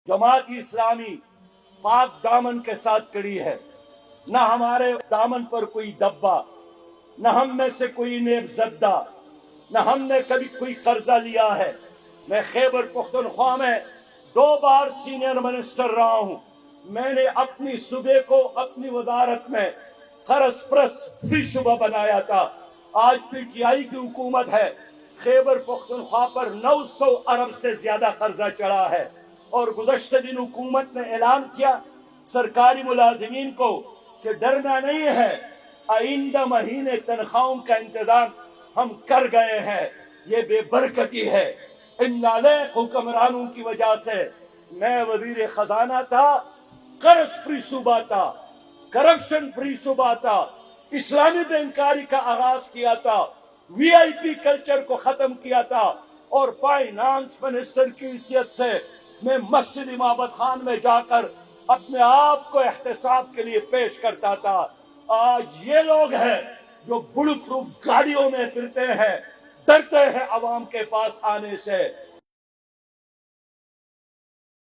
जमात इस्लामी पाक दामन के साथ खड़ी है। न हमारे दामन पर कोई दब्बा, न हम में से कोई नेबजद्दा, न हमने कभी कोई कर्जा लिया है। मैं खैबर पख्तूनख्वा में 2 बार सीनियर मिनिस्टर रहा हूँ। मैंने अपनी सूबे को अपनी वजारत में कर्ज प्रस फ्री सूबा बनाया था। आज PTI की हुकूमत है, खैबर पख्तूनख्वा पर 900 अरब से ज्यादा कर्जा चढ़ा है। और गुज़श्ते दिन हुकूमत ने ऐलान किया सरकारी मुलाजिमीन को कि डरना नहीं है, आइंदा महीने तनख्वाहों का इंतजाम हम कर गए हैं। ये बेबरकती है। इन नालायक हुक्मरानों की वजह से मैं वजीर खजाना था, कर्ज फ्री सूबा था, करप्शन फ्री सूबा था, इस्लामी बैंकारी का आगाज किया था, VIP कल्चर को खत्म किया था और फाइनेंस मिनिस्टर की हैसियत से मैं मस्जिद इमामत खान में जाकर अपने आप को एहतसाब के लिए पेश करता था। आज ये लोग हैं जो बुलेट प्रूफ गाड़ियों में फिरते हैं, डरते हैं अवाम के पास आने से।